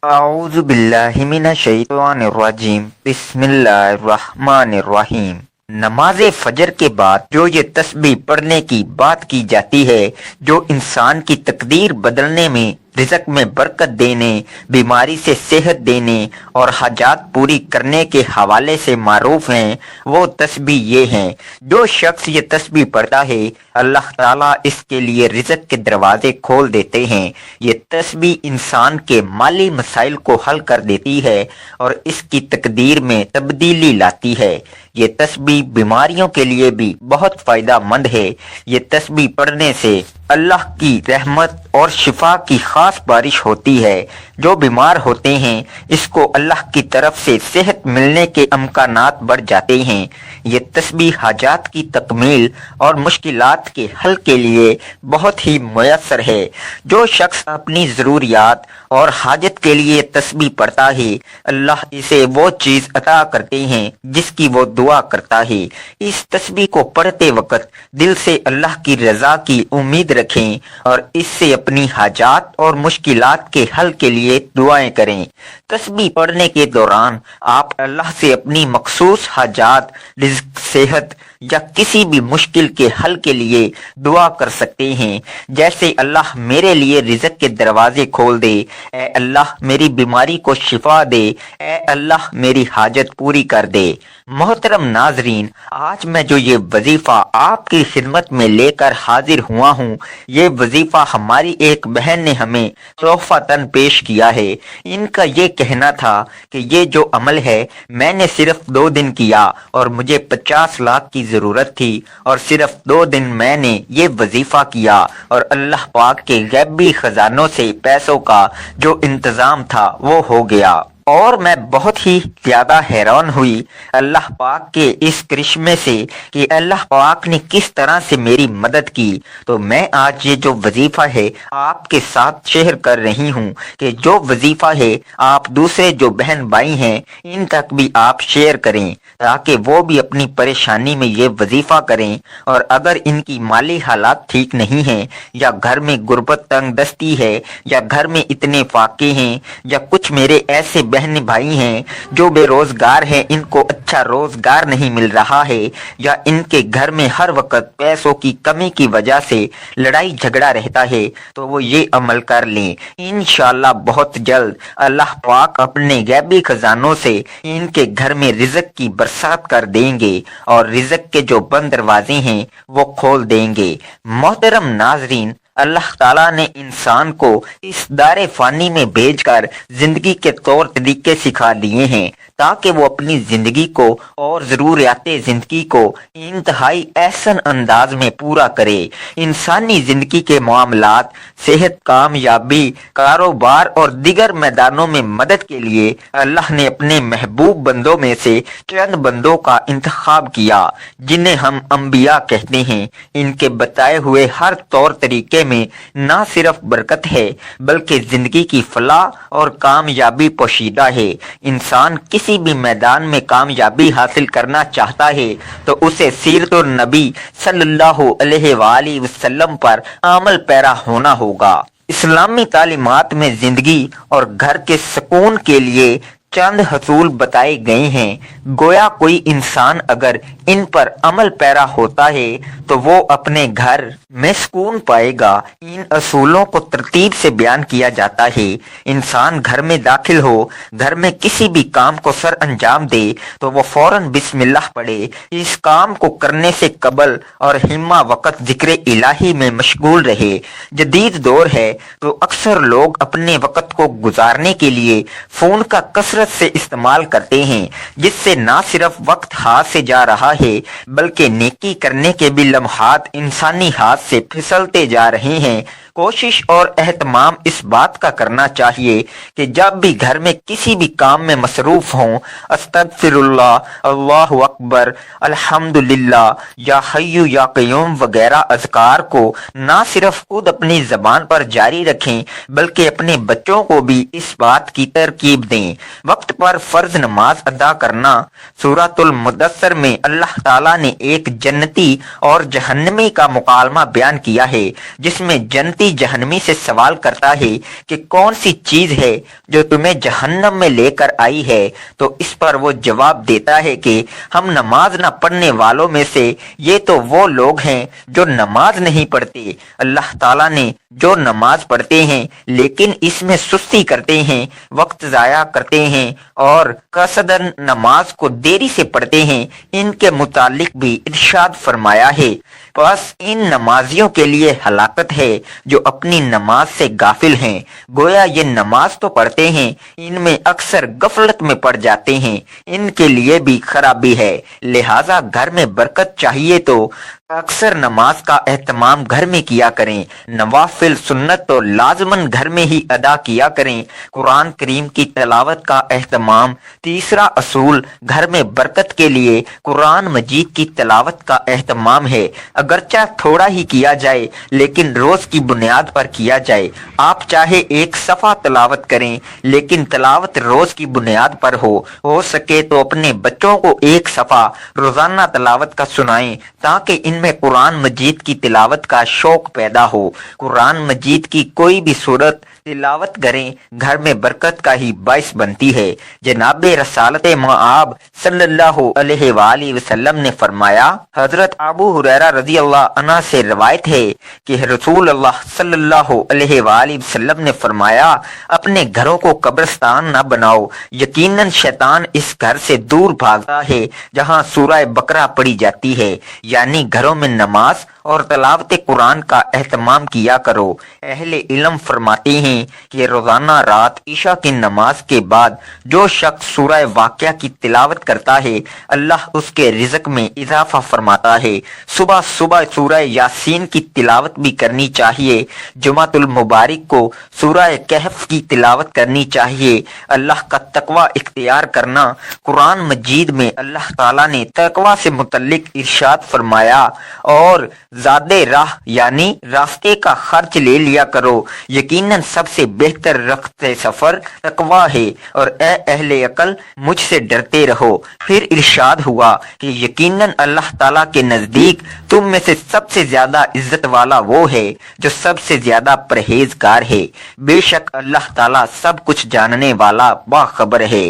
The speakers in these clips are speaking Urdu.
اعوذ باللہ من الشیطان الرجیم بسم اللہ الرحمن الرحیم۔ نماز فجر کے بعد جو یہ تسبیح پڑھنے کی بات کی جاتی ہے، جو انسان کی تقدیر بدلنے میں، رزق میں برکت دینے، بیماری سے صحت دینے اور حاجات پوری کرنے کے حوالے سے معروف ہیں، وہ تسبیح یہ ہیں۔ جو شخص یہ تسبیح پڑھتا ہے، اللہ تعالیٰ اس کے لیے رزق کے دروازے کھول دیتے ہیں۔ یہ تسبیح انسان کے مالی مسائل کو حل کر دیتی ہے اور اس کی تقدیر میں تبدیلی لاتی ہے۔ یہ تسبیح بیماریوں کے لیے بھی بہت فائدہ مند ہے۔ یہ تسبیح پڑھنے سے اللہ کی رحمت اور شفا کی خاص بارش ہوتی ہے۔ جو بیمار ہوتے ہیں، اس کو اللہ کی طرف سے صحت ملنے کے امکانات بڑھ جاتے ہیں۔ یہ تسبیح حاجات کی تکمیل اور مشکلات کے حل کے لیے بہت ہی میسر ہے۔ جو شخص اپنی ضروریات اور حاجت کے لیے تسبیح پڑھتا ہے، اللہ اسے وہ چیز عطا کرتے ہیں جس کی وہ دعا کرتا ہے۔ اس تسبیح کو پڑھتے وقت دل سے اللہ کی رضا کی امید رکھیں اور اس سے اپنی حاجات اور مشکلات کے حل کے لیے دعائیں کریں۔ تسبیح پڑھنے کے دوران آپ اللہ سے اپنی مخصوص حاجات، رزق، صحت یا کسی بھی مشکل کے حل کے لیے دعا کر سکتے ہیں، جیسے اللہ میرے لیے رزق کے دروازے کھول دے، اے اللہ میری بیماری کو شفا دے، اے اللہ میری حاجت پوری کر دے۔ محترم ناظرین، آج میں جو یہ وظیفہ آپ کی خدمت میں لے کر حاضر ہوا ہوں، یہ وظیفہ ہماری ایک بہن نے ہمیں تحفۃً پیش کیا ہے۔ ان کا یہ کہنا تھا کہ یہ جو عمل ہے میں نے صرف 2 دن کیا اور مجھے 50 لاکھ کی ضرورت تھی، اور صرف 2 دن میں نے یہ وظیفہ کیا اور اللہ پاک کے غیبی خزانوں سے پیسوں کا جو انتظام تھا وہ ہو گیا۔ اور میں بہت ہی زیادہ حیران ہوئی اللہ پاک کے اس کرشمے سے کہ اللہ پاک نے کس طرح سے میری مدد کی۔ تو میں آج یہ جو وظیفہ ہے آپ کے ساتھ شیئر کر رہی ہوں کہ جو وظیفہ ہے آپ دوسرے جو بہن بھائی ہیں ان تک بھی آپ شیئر کریں، تاکہ وہ بھی اپنی پریشانی میں یہ وظیفہ کریں۔ اور اگر ان کی مالی حالات ٹھیک نہیں ہیں، یا گھر میں غربت تنگ دستی ہے، یا گھر میں اتنے فاقے ہیں، یا کچھ میرے ایسے بہن بھائی ہیں جو بے روزگار ہیں، ان کو اچھا روزگار نہیں مل رہا ہے، یا ان کے گھر میں ہر وقت پیسوں کی کمی کی وجہ سے لڑائی جھگڑا رہتا ہے، تو وہ یہ عمل کر لیں۔ انشاءاللہ بہت جلد اللہ پاک اپنے غیبی خزانوں سے ان کے گھر میں رزق کی برسات کر دیں گے اور رزق کے جو بند دروازے ہیں وہ کھول دیں گے۔ محترم ناظرین، اللہ تعالیٰ نے انسان کو اس دار فانی میں بھیج کر زندگی کے طور طریقے سکھا دیے ہیں، تاکہ وہ اپنی زندگی کو اور ضروریات زندگی کو انتہائی احسن انداز میں پورا کرے۔ انسانی زندگی کے معاملات، صحت، کامیابی، کاروبار اور دیگر میدانوں میں مدد کے لیے اللہ نے اپنے محبوب بندوں میں سے چند بندوں کا انتخاب کیا، جنہیں ہم انبیاء کہتے ہیں۔ ان کے بتائے ہوئے ہر طور طریقے میں نہ صرف برکت ہے بلکہ زندگی کی فلاح اور کامیابی پوشیدہ ہے۔ انسان کسی بھی میدان میں کامیابی حاصل کرنا چاہتا ہے تو اسے سیرت النبی صلی اللہ علیہ وآلہ وسلم پر عمل پیرا ہونا ہوگا۔ اسلامی تعلیمات میں زندگی اور گھر کے سکون کے لیے چند حصول بتائے گئے ہیں۔ گویا کوئی انسان اگر ان پر عمل پیرا ہوتا ہے تو وہ اپنے گھر میں سکون پائے گا۔ ان اصولوں کو ترتیب سے بیان کیا جاتا ہے۔ انسان گھر میں داخل ہو، گھر میں کسی بھی کام کو سر انجام دے تو وہ فوراً بسم اللہ پڑھے۔ اس کام کو کرنے سے قبل اور ہمہ وقت ذکر الہی میں مشغول رہے۔ جدید دور ہے تو اکثر لوگ اپنے وقت کو گزارنے کے لیے فون کا کثرت سے استعمال کرتے ہیں، جس سے نہ صرف وقت ہاتھ سے جا رہا ہے بلکہ نیکی کرنے کے بھی لمحات انسانی ہاتھ سے پھسلتے جا رہے ہیں۔ کوشش اور اہتمام اس بات کا کرنا چاہیے کہ جب بھی گھر میں کسی بھی کام میں مصروف ہوں، استغفر اللہ، اللہ اکبر، الحمدللہ، یا حی یا قیوم وغیرہ اذکار کو نہ صرف خود اپنی زبان پر جاری رکھیں بلکہ اپنے بچوں کو بھی اس بات کی ترکیب دیں۔ وقت پر فرض نماز ادا کرنا۔ سورۃ المدثر میں اللہ تعالیٰ نے ایک جنتی اور جہنمی کا مکالمہ بیان کیا ہے، جس میں جنتی کسی جہنمی سے سوال کرتا ہے کہ کون سی چیز ہے جو تمہیں جہنم میں لے کر آئی ہے، تو اس پر وہ جواب دیتا ہے کہ ہم نماز نہ پڑھنے والوں میں سے یہ تو وہ لوگ ہیں جو نماز نہیں پڑھتے۔ اللہ تعالیٰ نے جو نماز پڑھتے ہیں لیکن اس میں سستی کرتے ہیں، وقت ضائع کرتے ہیں اور قصدن نماز کو دیری سے پڑھتے ہیں، ان کے متعلق بھی ارشاد فرمایا ہے، بس ان نمازیوں کے لیے ہلاکت ہے جو اپنی نماز سے غافل ہیں۔ گویا یہ نماز تو پڑھتے ہیں، ان میں اکثر غفلت میں پڑ جاتے ہیں، ان کے لیے بھی خرابی ہے۔ لہٰذا گھر میں برکت چاہیے تو اکثر نماز کا اہتمام گھر میں کیا کریں، نوافل سنت تو لازماً گھر میں ہی ادا کیا کریں۔ قرآن کریم کی تلاوت کا اہتمام۔ تیسرا اصول گھر میں برکت کے لیے قرآن مجید کی تلاوت کا اہتمام ہے، اگرچہ تھوڑا ہی کیا جائے لیکن روز کی بنیاد پر کیا جائے۔ آپ چاہے ایک صفحہ تلاوت کریں لیکن تلاوت روز کی بنیاد پر ہو سکے تو اپنے بچوں کو ایک صفحہ روزانہ تلاوت کا سنائیں تاکہ ان میں قرآن مجید کی تلاوت کا شوق پیدا ہو۔ قرآن مجید کی کوئی بھی صورت تلاوت کریں گھر میں برکت کا ہی باعث بنتی ہے۔ جناب رسالت مآب صلی اللہ علیہ وآلہ وسلم نے فرمایا، حضرت ابو ہریرہ رضی اللہ عنہ سے روایت ہے کہ رسول اللہ صلی اللہ علیہ وآلہ وسلم نے فرمایا، اپنے گھروں کو قبرستان نہ بناؤ، یقیناً شیطان اس گھر سے دور بھاگتا ہے جہاں سورہ بقرہ پڑھی جاتی ہے، یعنی گھروں میں نماز اور تلاوت قرآن کا اہتمام کیا کرو۔ اہل علم فرماتے ہیں کہ روزانہ رات عشاء کی نماز کے بعد جو شخص سورہ واقعہ کی تلاوت کرتا ہے اللہ اس کے رزق میں اضافہ فرماتا ہے۔ صبح صبح سورہ یاسین کی تلاوت بھی کرنی چاہیے۔ جمعۃ المبارک کو سورہ کہف کی تلاوت کرنی چاہیے۔ اللہ کا تقوی اختیار کرنا۔ قرآن مجید میں اللہ تعالیٰ نے تقوی سے متعلق ارشاد فرمایا، اور زاد راہ یعنی راستے کا خرچ لے لیا کرو، یقیناً سب سے بہتر رخت سفر تقوی ہے، اور اے اہل عقل مجھ سے ڈرتے رہو۔ پھر ارشاد ہوا کہ یقیناً اللہ تعالیٰ کے نزدیک تم میں سے سب سے زیادہ عزت والا وہ ہے جو سب سے زیادہ پرہیزگار ہے۔ بے شک اللہ تعالیٰ سب کچھ جاننے والا باخبر ہے۔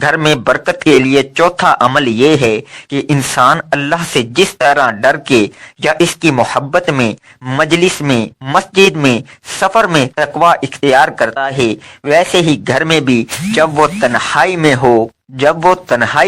گھر میں برکت کے لیے چوتھا عمل یہ ہے کہ انسان اللہ سے جس طرح ڈر کے یا اس کی محبت میں مجلس میں، مسجد میں، سفر میں تقوی اختیار کرتا ہے، ویسے ہی گھر میں بھی جب وہ تنہائی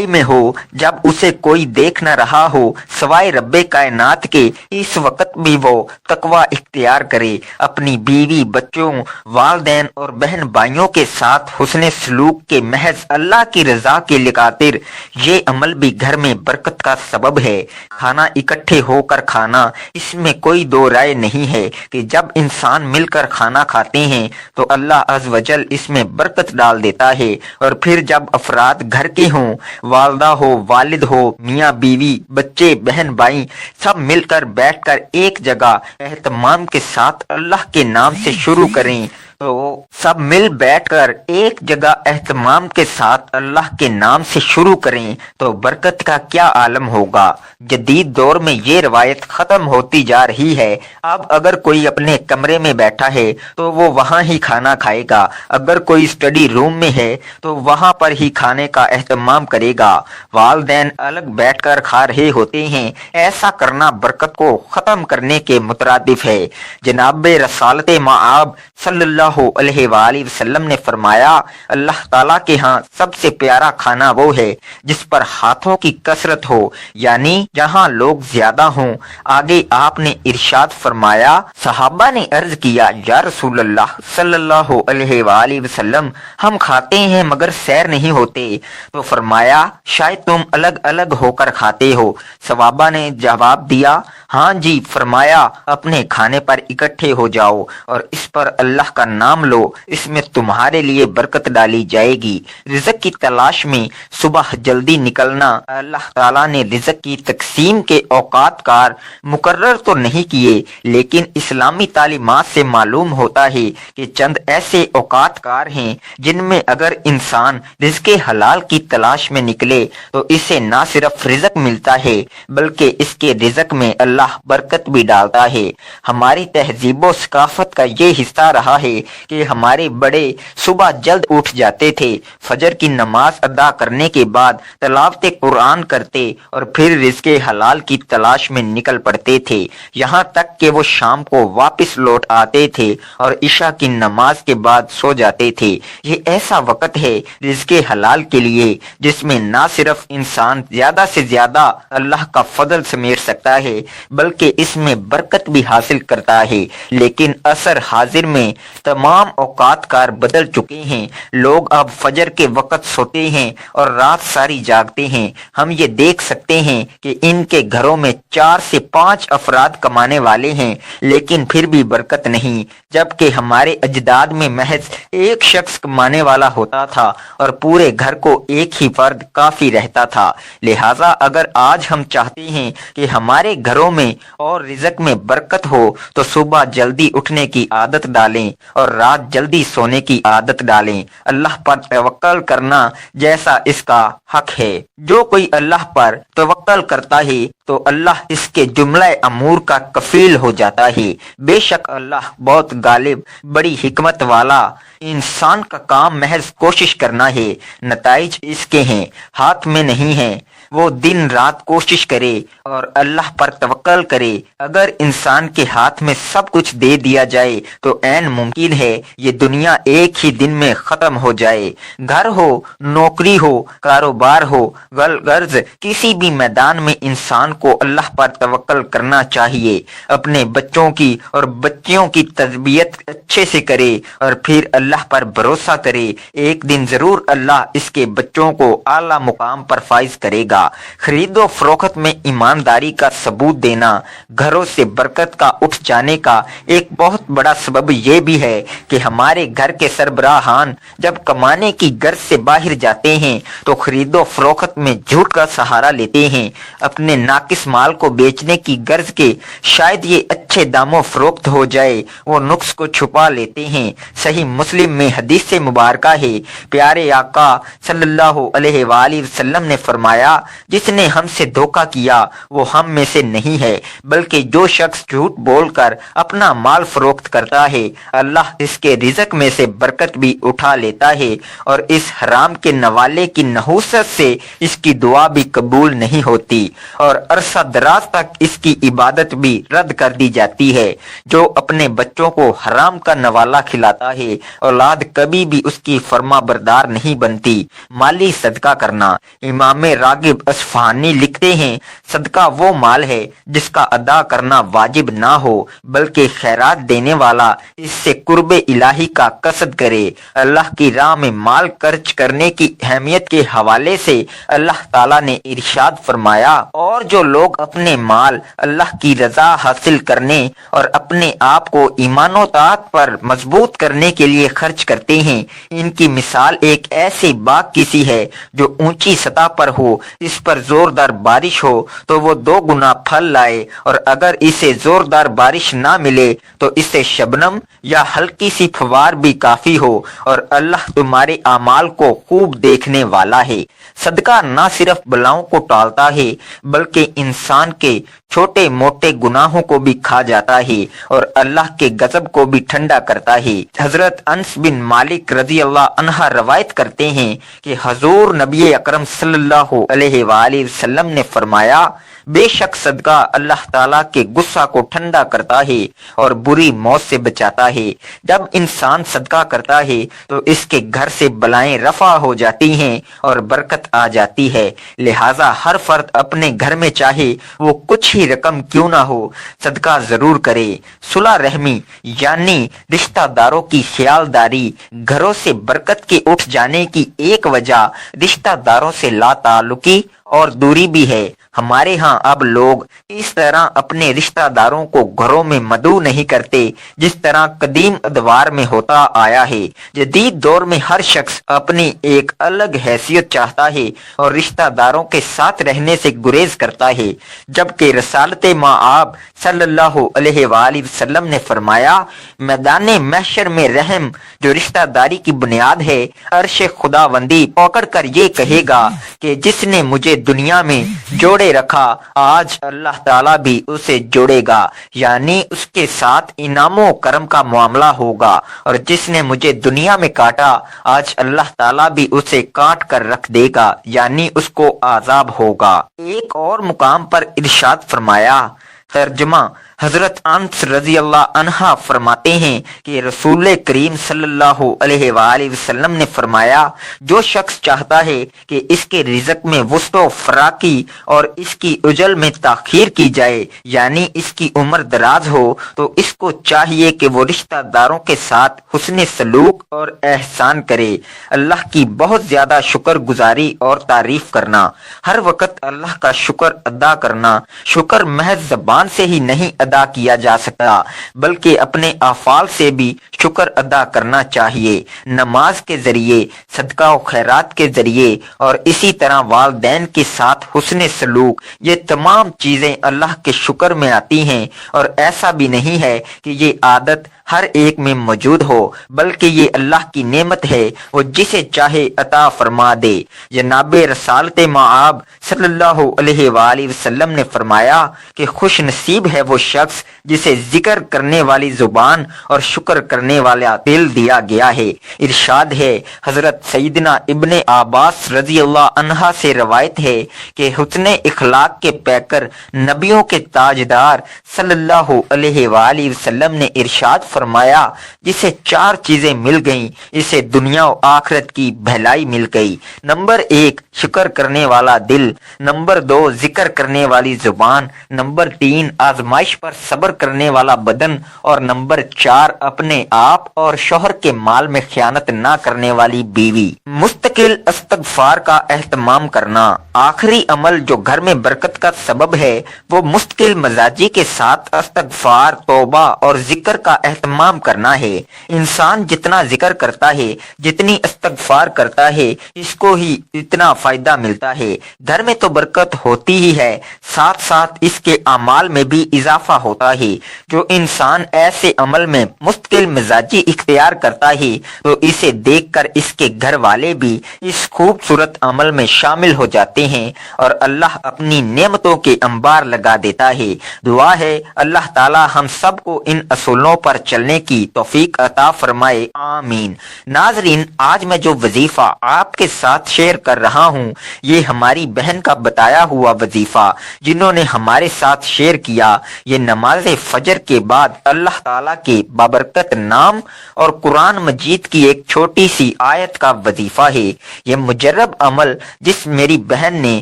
میں ہو، جب اسے کوئی دیکھ نہ رہا ہو سوائے رب کائنات کے، اس وقت بھی وہ تقوی اختیار کرے۔ اپنی بیوی، بچوں، والدین اور بہن بھائیوں کے ساتھ حسن سلوک کے محض اللہ کی رضا کے خاطر یہ عمل بھی گھر میں برکت کا سبب ہے۔ کھانا اکٹھے ہو کر کھانا، اس میں کوئی دو رائے نہیں ہے کہ جب انسان مل کر کھانا کھاتے ہیں تو اللہ عز و جل اس میں برکت ڈال دیتا ہے، اور پھر جب افراد گھر کے ہوں، والدہ ہو، والد ہو، میاں بیوی، بچے، بہن بھائی، سب مل کر بیٹھ کر ایک جگہ اہتمام کے ساتھ اللہ کے نام سے شروع کریں تو سب مل بیٹھ کر ایک جگہ اہتمام کے ساتھ اللہ کے نام سے شروع کریں تو برکت کا کیا عالم ہوگا۔ جدید دور میں یہ روایت ختم ہوتی جا رہی ہے۔ اب اگر کوئی اپنے کمرے میں بیٹھا ہے تو وہ وہاں ہی کھانا کھائے گا، اگر کوئی اسٹڈی روم میں ہے تو وہاں پر ہی کھانے کا اہتمام کرے گا۔ والدین الگ بیٹھ کر کھا رہے ہوتے ہیں، ایسا کرنا برکت کو ختم کرنے کے مترادف ہے۔ جناب رسالت مآب صلی اللہ علیہ وآلہ وسلم نے فرمایا، اللہ تعالیٰ کے ہاں سب سے پیارا کھانا وہ ہے جس پر ہاتھوں کی کثرت ہو، یعنی جہاں لوگ زیادہ ہوں۔ آگے آپ نے ارشاد فرمایا، صحابہ نے عرض کیا، یا رسول اللہ صلی اللہ علیہ وآلہ وسلم، ہم کھاتے ہیں مگر سیر نہیں ہوتے، تو فرمایا شاید تم الگ الگ ہو کر کھاتے ہو۔ صحابہ نے جواب دیا، ہاں جی۔ فرمایا اپنے کھانے پر اکٹھے ہو جاؤ، اور اس پر اللہ کا نام لو، اس میں تمہارے لیے برکت ڈالی جائے گی۔ رزق کی تلاش میں صبح جلدی نکلنا، اللہ تعالیٰ نے رزق کی تقسیم کے اوقات کار مقرر تو نہیں کیے، لیکن اسلامی تعلیمات سے معلوم ہوتا ہے کہ چند ایسے اوقات کار ہیں جن میں اگر انسان رزق حلال کی تلاش میں نکلے تو اسے نہ صرف رزق ملتا ہے بلکہ اس کے رزق میں اللہ برکت بھی ڈالتا ہے۔ ہماری تہذیب و ثقافت کا یہ حصہ رہا ہے کہ ہمارے بڑے صبح جلد اٹھ جاتے تھے، فجر کی نماز ادا کرنے کے بعد تلاوت قرآن کرتے اور پھر رزق حلال کی تلاش میں نکل پڑتے تھے، یہاں تک کہ وہ شام کو واپس لوٹ آتے تھے اور عشاء کی نماز کے بعد سو جاتے تھے۔ یہ ایسا وقت ہے رزق حلال کے لیے جس میں نہ صرف انسان زیادہ سے زیادہ اللہ کا فضل سمیٹ سکتا ہے بلکہ اس میں برکت بھی حاصل کرتا ہے، لیکن عصر حاضر میں تمام اوقات کار بدل چکے ہیں۔ لوگ اب فجر کے وقت سوتے ہیں اور رات ساری جاگتے ہیں۔ ہم یہ دیکھ سکتے ہیں کہ ان کے گھروں میں 4 سے 5 افراد کمانے والے ہیں لیکن پھر بھی برکت نہیں، جبکہ ہمارے اجداد میں محض ایک شخص کمانے والا ہوتا تھا اور پورے گھر کو ایک ہی فرد کافی رہتا تھا۔ لہٰذا اگر آج ہم چاہتے ہیں کہ ہمارے گھروں میں اور رزق میں برکت ہو تو صبح جلدی اٹھنے کی عادت ڈالیں اور رات جلدی سونے کی عادت ڈالیں۔ اللہ پر توکل کرنا جیسا اس کا حق ہے۔ جو کوئی اللہ پر توکل کرتا ہے تو اللہ اس کے جملہ امور کا کفیل ہو جاتا ہے۔ بے شک اللہ بہت غالب، بڑی حکمت والا۔ انسان کا کام محض کوشش کرنا ہے، نتائج اس کے ہیں، ہاتھ میں نہیں ہیں۔ وہ دن رات کوشش کرے اور اللہ پر توکل کرے۔ اگر انسان کے ہاتھ میں سب کچھ دے دیا جائے تو عین ممکن ہے یہ دنیا ایک ہی دن میں ختم ہو جائے۔ گھر ہو، نوکری ہو، کاروبار ہو، غرض کسی بھی میدان میں انسان کو اللہ پر توکل کرنا چاہیے۔ اپنے بچوں کی اور بچیوں کی تربیت اچھے سے کرے اور پھر اللہ پر بھروسہ کرے، ایک دن ضرور اللہ اس کے بچوں کو اعلیٰ مقام پر فائز کرے گا۔ خرید و فروخت میں ایمانداری کا ثبوت دینا گھروں سے برکت کا اٹھ جانے کا ایک بہت بڑا سبب یہ بھی ہے کہ ہمارے گھر کے سربراہان جب کمانے کی غرض سے باہر جاتے ہیں تو خرید و فروخت میں جھوٹ کا سہارا لیتے ہیں، اپنے ناقص مال کو بیچنے کی غرض کے شاید یہ اچھے داموں فروخت ہو جائے، وہ نقص کو چھپا لیتے ہیں۔ صحیح مسلم میں حدیث مبارکہ ہے، پیارے آقا صلی اللہ علیہ وآلہ وسلم نے فرمایا، جس نے ہم سے دھوکہ کیا وہ ہم میں سے نہیں ہے، بلکہ جو شخص جھوٹ بول کر اپنا مال فروخت کرتا ہے اللہ اس کے رزق میں سے برکت بھی اٹھا لیتا ہے اور اس حرام کے نوالے کی نحوست سے اس کی دعا بھی قبول نہیں ہوتی اور عرصہ دراز تک اس کی عبادت بھی رد کر دی جاتی ہے۔ جو اپنے بچوں کو حرام کا نوالا کھلاتا ہے اولاد کبھی بھی اس کی فرما بردار نہیں بنتی۔ مالی صدقہ کرنا، امام راغب اصفہانی لکھتے ہیں، صدقہ وہ مال ہے جس کا ادا کرنا واجب نہ ہو بلکہ خیرات دینے والا اس سے قرب الہی کا قصد کرے۔ اللہ کی راہ میں مال خرچ کرنے کی اہمیت کے حوالے سے اللہ تعالیٰ نے ارشاد فرمایا، اور جو لوگ اپنے مال اللہ کی رضا حاصل کرنے اور اپنے آپ کو ایمان و طاعت پر مضبوط کرنے کے لیے خرچ کرتے ہیں، ان کی مثال ایک ایسے باغ کی سی ہے جو اونچی سطح پر ہو، اس پر زوردار بارش ہو تو وہ 2 گنا پھل لائے، اور اگر اسے زوردار بارش نہ ملے تو اسے شبنم یا ہلکی سی فوار بھی کافی ہو، اور اللہ تمہارے اعمال کو خوب دیکھنے والا ہے۔ صدقہ نہ صرف بلاؤں کو ٹالتا ہے بلکہ انسان کے چھوٹے موٹے گناہوں کو بھی کھا جاتا ہے اور اللہ کے غضب کو بھی ٹھنڈا کرتا ہے۔ حضرت انس بن مالک رضی اللہ عنہ روایت کرتے ہیں کہ حضور نبی اکرم صلی اللہ علیہ وآلہ وسلم نے فرمایا، بے شک صدقہ اللہ تعالیٰ کے غصہ کو ٹھنڈا کرتا ہے اور بری موت سے بچاتا ہے۔ جب انسان صدقہ کرتا ہے تو اس کے گھر سے بلائیں رفع ہو جاتی ہیں اور برکت آ جاتی ہے۔ لہٰذا ہر فرد اپنے گھر میں چاہے وہ کچھ ہی رقم کیوں نہ ہو صدقہ ضرور کرے۔ صلہ رحمی یعنی رشتہ داروں کی خیالداری گھروں سے برکت کے اٹھ جانے کی ایک وجہ رشتہ داروں سے لا تعلقی اور دوری بھی ہے۔ ہمارے ہاں اب لوگ اس طرح اپنے رشتہ داروں کو گھروں میں مدعو نہیں کرتے جس طرح قدیم ادوار میں ہوتا آیا ہے۔ جدید دور میں ہر شخص اپنی ایک الگ حیثیت چاہتا ہے اور رشتہ داروں کے ساتھ رہنے سے گریز کرتا ہے، جبکہ رسالت مآب صلی اللہ علیہ وآلہ وسلم نے فرمایا، میدان محشر میں رحم جو رشتہ داری کی بنیاد ہے، عرش خداوندی پکڑ کر یہ کہے گا کہ جس نے مجھے دنیا میں جوڑے رکھا آج اللہ تعالیٰ بھی اسے جوڑے گا، یعنی اس کے ساتھ انعام و کرم کا معاملہ ہوگا، اور جس نے مجھے دنیا میں کاٹا آج اللہ تعالیٰ بھی اسے کاٹ کر رکھ دے گا، یعنی اس کو عذاب ہوگا۔ ایک اور مقام پر ارشاد فرمایا، ترجمہ حضرت انس رضی اللہ عنہ فرماتے ہیں کہ رسول کریم صلی اللہ علیہ وآلہ وسلم نے فرمایا، جو شخص چاہتا ہے کہ اس کے رزق میں وسط و فراخی اور اس کی اجل میں تاخیر کی جائے، یعنی اس کی عمر دراز ہو، تو اس کو چاہیے کہ وہ رشتہ داروں کے ساتھ حسن سلوک اور احسان کرے، اللہ کی بہت زیادہ شکر گزاری اور تعریف کرنا، ہر وقت اللہ کا شکر ادا کرنا۔ شکر محض زبان سے ہی نہیں ادا کیا جا سکتا بلکہ اپنے افعال سے بھی شکر ادا کرنا چاہیے، نماز کے ذریعے، صدقہ و خیرات کے ذریعے، اور اسی طرح والدین کے ساتھ حسن سلوک۔ یہ تمام چیزیں اللہ کے شکر میں آتی ہیں، اور ایسا بھی نہیں ہے کہ یہ عادت ہر ایک میں موجود ہو، بلکہ یہ اللہ کی نعمت ہے، وہ جسے چاہے عطا فرما دے۔ جناب رسالت مآب صلی اللہ علیہ وآلہ وسلم نے فرمایا کہ خوش نصیب ہے وہ شخص جسے ذکر کرنے والی زبان اور شکر کرنے والا دل دیا گیا ہے۔ ارشاد ہے، حضرت سیدنا ابن عباس رضی اللہ عنہ سے روایت ہے کہ حسن اخلاق کے پیکر نبیوں کے تاجدار صلی اللہ علیہ وآلہ وسلم نے ارشاد فرمایا، جسے چار چیزیں مل گئیں اسے دنیا و آخرت کی بھلائی مل گئی۔ نمبر 1 شکر کرنے والا دل، نمبر 2 ذکر کرنے والی زبان، نمبر 3 آزمائش پر صبر کرنے والا بدن، اور نمبر 4 اپنے آپ اور شوہر کے مال میں خیانت نہ کرنے والی بیوی۔ مستقل استغفار کا اہتمام کرنا۔ آخری عمل جو گھر میں برکت کا سبب ہے وہ مستقل مزاجی کے ساتھ استغفار، توبہ اور ذکر کا اہتمام کرنا ہے۔ انسان جتنا ذکر کرتا ہے، جتنی استغفار کرتا ہے، اس کو ہی اتنا فائدہ ملتا ہے۔ گھر میں تو برکت ہوتی ہی ہے، ساتھ ساتھ اس کے اعمال میں بھی اضافہ ہوتا ہے۔ جو انسان ایسے عمل میں مستقل مزاجی اختیار کرتا ہے تو اسے دیکھ کر اس کے گھر والے بھی اس خوبصورت عمل میں شامل ہو جاتے ہیں، اور اللہ اپنی نعمتوں کے انبار لگا دیتا ہے۔ دعا ہے اللہ تعالی ہم سب کو ان اصولوں پر چلنے کی توفیق عطا فرمائے، آمین۔ ناظرین، آج میں جو وظیفہ آپ کے ساتھ شیئر کر رہا ہوں یہ ہماری بہن کا بتایا ہوا وظیفہ جنہوں نے ہمارے ساتھ شیئر کیا۔ یہ نماز فجر کے بعد اللہ تعالیٰ کے بابرکت نام اور قرآن مجید کی ایک چھوٹی سی آیت کا وظیفہ ہے۔ یہ مجرب عمل جس میری بہن نے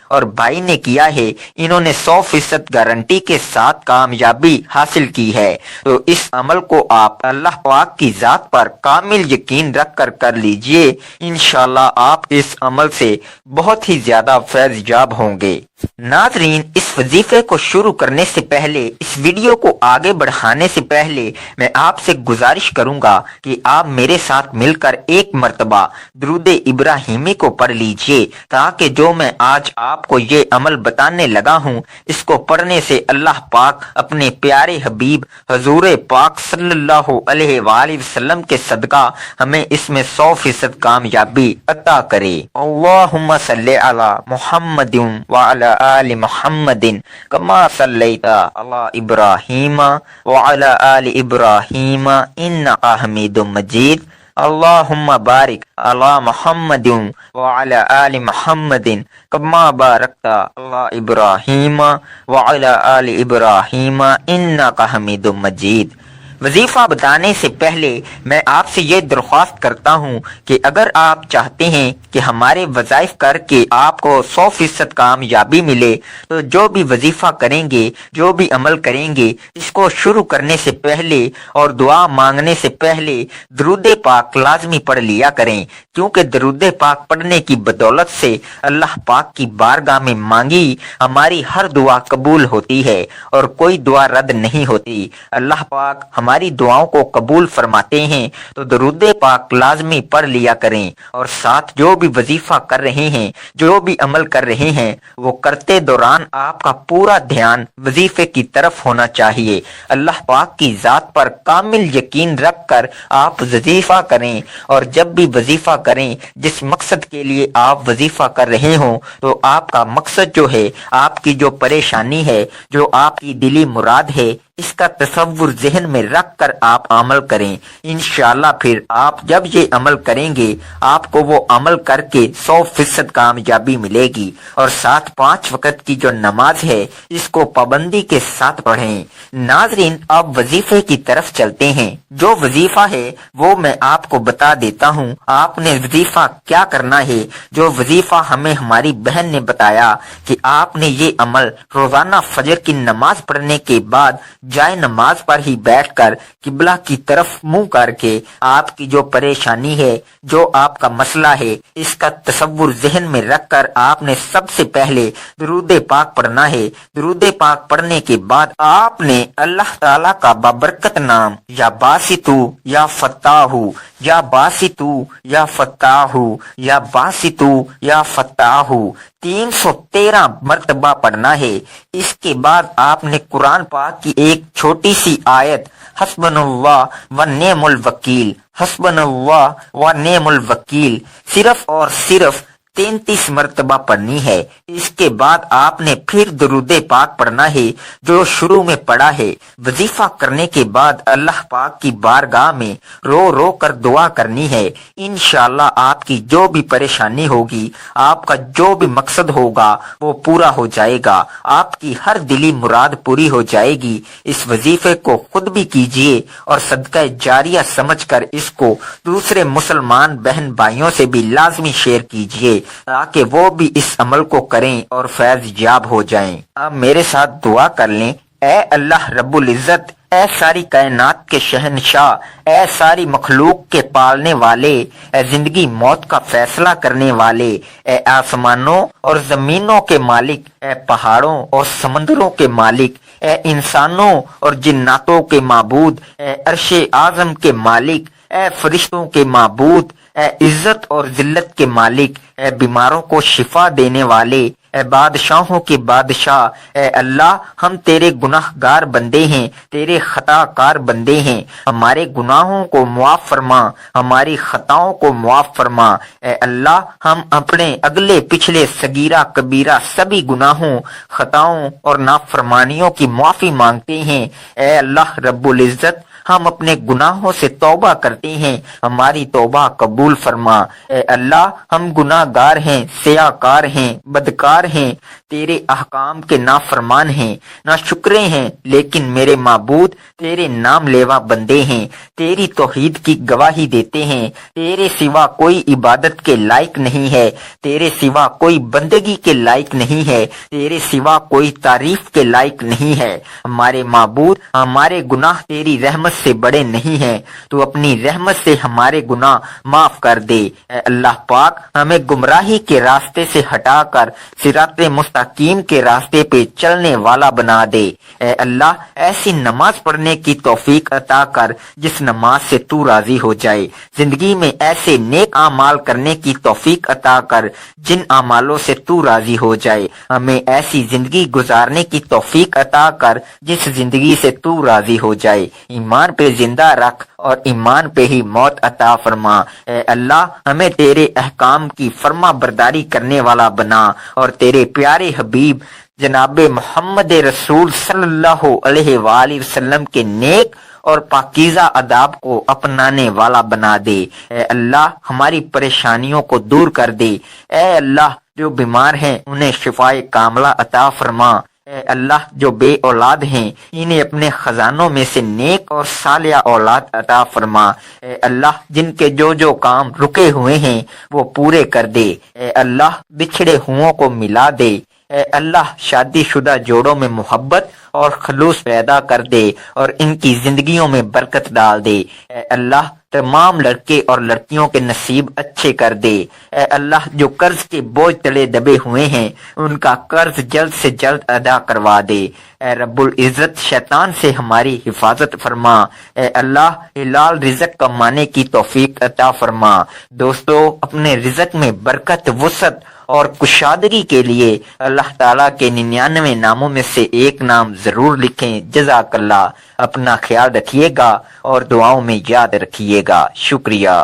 اور بھائی نے کیا ہے، انہوں نے 100% گارنٹی کے ساتھ کامیابی حاصل کی ہے۔ تو اس عمل کو آپ اللہ پاک کی ذات پر کامل یقین رکھ کر کر لیجئے، انشاءاللہ آپ اس عمل سے بہت ہی زیادہ فیض یاب ہوں گے۔ ناظرین، اس وظیفے کو شروع کرنے سے پہلے، اس ویڈیو کو آگے بڑھانے سے پہلے میں آپ سے گزارش کروں گا کہ آپ میرے ساتھ مل کر ایک مرتبہ درود ابراہیمی کو پڑھ لیجئے، تاکہ جو میں آج آپ کو یہ عمل بتانے لگا ہوں اس کو پڑھنے سے اللہ پاک اپنے پیارے حبیب حضور پاک صلی اللہ علیہ وآلہ وسلم کے صدقہ ہمیں اس میں 100% کامیابی عطا کرے۔ اللہم صلی علی محمد وعلی آل محمد کما صلیت علی ابراہیم وعلی آل ابراہیم انک حمید مجید۔ اللہم بارک علی محمد وعلی آل محمد کما بارکت علی ابراہیم وعلی آل ابراہیم انک حمید مجید۔ وظیفہ بتانے سے پہلے میں آپ سے یہ درخواست کرتا ہوں کہ اگر آپ چاہتے ہیں کہ ہمارے وظائف کر کے آپ کو 100% کامیابی ملے تو جو بھی وظیفہ کریں گے، جو بھی عمل کریں گے، اس کو شروع کرنے سے پہلے اور دعا مانگنے سے پہلے درود پاک لازمی پڑھ لیا کریں، کیونکہ درود پاک پڑھنے کی بدولت سے اللہ پاک کی بارگاہ میں مانگی ہماری ہر دعا قبول ہوتی ہے اور کوئی دعا رد نہیں ہوتی۔ اللہ پاک ہماری دعاؤں کو قبول فرماتے ہیں، تو درود پاک لازمی پڑھ لیا کریں، اور ساتھ جو بھی وظیفہ کر رہے ہیں، جو بھی عمل کر رہے ہیں، وہ کرتے دوران آپ کا پورا دھیان وظیفے کی طرف ہونا چاہیے۔ اللہ پاک کی ذات پر کامل یقین رکھ کر آپ وظیفہ کریں، اور جب بھی وظیفہ کریں جس مقصد کے لیے آپ وظیفہ کر رہے ہوں، تو آپ کا مقصد جو ہے، آپ کی جو پریشانی ہے، جو آپ کی دلی مراد ہے، اس کا تصور ذہن میں رکھ کر آپ عمل کریں۔ انشاءاللہ پھر آپ جب یہ عمل کریں گے، آپ کو وہ عمل کر کے 100% کامیابی ملے گی۔ اور ساتھ 5 وقت کی جو نماز ہے، اس کو پابندی کے ساتھ پڑھیں۔ ناظرین، آپ وظیفے کی طرف چلتے ہیں۔ جو وظیفہ ہے وہ میں آپ کو بتا دیتا ہوں۔ آپ نے وظیفہ کیا کرنا ہے؟ جو وظیفہ ہمیں ہماری بہن نے بتایا کہ آپ نے یہ عمل روزانہ فجر کی نماز پڑھنے کے بعد جائے نماز پر ہی بیٹھ کر قبلہ کی طرف منہ کر کے آپ کی جو پریشانی ہے، جو آپ کا مسئلہ ہے، اس کا تصور ذہن میں رکھ کر آپ نے سب سے پہلے درود پاک پڑھنا ہے۔ درود پاک پڑھنے کے بعد آپ نے اللہ تعالیٰ کا بابرکت نام یا باسطو یا فتاحو یا باسطو یا فتاحو یا باسطو یا فتاحو 313 مرتبہ پڑھنا ہے۔ اس کے بعد آپ نے قرآن پاک کی ایک چھوٹی سی آیت حسبنا اللہ و نعم الوکیل، حسبنا اللہ و نعم الوکیل صرف اور صرف 33 مرتبہ پڑھنی ہے۔ اس کے بعد آپ نے پھر درود پاک پڑھنا ہے جو شروع میں پڑھا ہے۔ وظیفہ کرنے کے بعد اللہ پاک کی بارگاہ میں رو رو کر دعا کرنی ہے۔ انشاءاللہ آپ کی جو بھی پریشانی ہوگی، آپ کا جو بھی مقصد ہوگا، وہ پورا ہو جائے گا۔ آپ کی ہر دلی مراد پوری ہو جائے گی۔ اس وظیفے کو خود بھی کیجئے اور صدقہ جاریہ سمجھ کر اس کو دوسرے مسلمان بہن بھائیوں سے بھی لازمی شیئر کیجئے، تاکہ وہ بھی اس عمل کو کریں اور فیض یاب ہو جائیں۔ اب میرے ساتھ دعا کر لیں۔ اے اللہ رب العزت، اے ساری کائنات کے شہنشاہ، اے ساری مخلوق کے پالنے والے، اے زندگی موت کا فیصلہ کرنے والے، اے آسمانوں اور زمینوں کے مالک، اے پہاڑوں اور سمندروں کے مالک، اے انسانوں اور جناتوں کے معبود، اے عرش اعظم کے مالک، اے فرشتوں کے معبود، اے عزت اور ذلت کے مالک، اے بیماروں کو شفا دینے والے، اے بادشاہوں کے بادشاہ، اے اللہ، ہم تیرے گناہ گار بندے ہیں، تیرے خطا کار بندے ہیں۔ ہمارے گناہوں کو معاف فرما، ہماری خطاؤں کو معاف فرما۔ اے اللہ، ہم اپنے اگلے پچھلے صغیرہ کبیرہ سبھی گناہوں، خطاؤں اور نافرمانیوں کی معافی مانگتے ہیں۔ اے اللہ رب العزت، ہم اپنے گناہوں سے توبہ کرتے ہیں، ہماری توبہ قبول فرما۔ اے اللہ، ہم گناہ گار ہیں، سیاہ کار ہیں، بدکار ہیں، تیرے احکام کے نافرمان ہیں، ناشکرے ہیں، لیکن میرے معبود تیرے نام لیوا بندے ہیں، تیری توحید کی گواہی دیتے ہیں۔ تیرے سوا کوئی عبادت کے لائق نہیں ہے، تیرے سوا کوئی بندگی کے لائق نہیں ہے، تیرے سوا کوئی تعریف کے لائق نہیں ہے۔ ہمارے معبود، ہمارے گناہ تیری رحمت سے بڑے نہیں ہیں، تو اپنی رحمت سے ہمارے گناہ معاف کر دے۔ اے اللہ پاک، ہمیں گمراہی کے راستے سے ہٹا کر صراط مستقیم کے راستے پہ چلنے والا بنا دے۔ اے اللہ، ایسی نماز پڑھنے کی توفیق عطا کر جس نماز سے تو راضی ہو جائے۔ زندگی میں ایسے نیک اعمال کرنے کی توفیق عطا کر جن اعمالوں سے تو راضی ہو جائے۔ ہمیں ایسی زندگی گزارنے کی توفیق عطا کر جس زندگی سے تو راضی ہو جائے۔ ایمان پہ زندہ رکھ اور ایمان پہ ہی موت عطا فرما۔ اے اللہ، ہمیں تیرے احکام کی فرما برداری کرنے والا بنا، اور تیرے پیارے حبیب جناب محمد رسول صلی اللہ علیہ وآلہ وسلم کے نیک اور پاکیزہ آداب کو اپنانے والا بنا دے۔ اے اللہ، ہماری پریشانیوں کو دور کر دے۔ اے اللہ، جو بیمار ہیں انہیں شفائے کاملہ عطا فرما۔ اے اللہ جو بے اولاد ہیں انہیں اپنے خزانوں میں سے نیک اور صالح اولاد عطا فرما۔ اے اللہ جن کے جو کام رکے ہوئے ہیں وہ پورے کر دے۔ اے اللہ بچھڑے ہوں کو ملا دے۔ اے اللہ شادی شدہ جوڑوں میں محبت اور خلوص پیدا کر دے اور ان کی زندگیوں میں برکت ڈال دے۔ اے اللہ تمام لڑکے اور لڑکیوں کے نصیب اچھے کر دے۔ اے اللہ جو قرض کے بوجھ تلے دبے ہوئے ہیں ان کا قرض جلد سے جلد ادا کروا دے۔ اے رب العزت شیطان سے ہماری حفاظت فرما۔ اے اللہ حلال رزق کمانے کی توفیق عطا فرما۔ دوستو اپنے رزق میں برکت، وسعت اور کشادگی کے لیے اللہ تعالیٰ کے 99 ناموں میں سے ایک نام ضرور لکھیں۔ جزاک اللہ۔ اپنا خیال رکھیے گا اور دعاؤں میں یاد رکھیے گا۔ شکریہ۔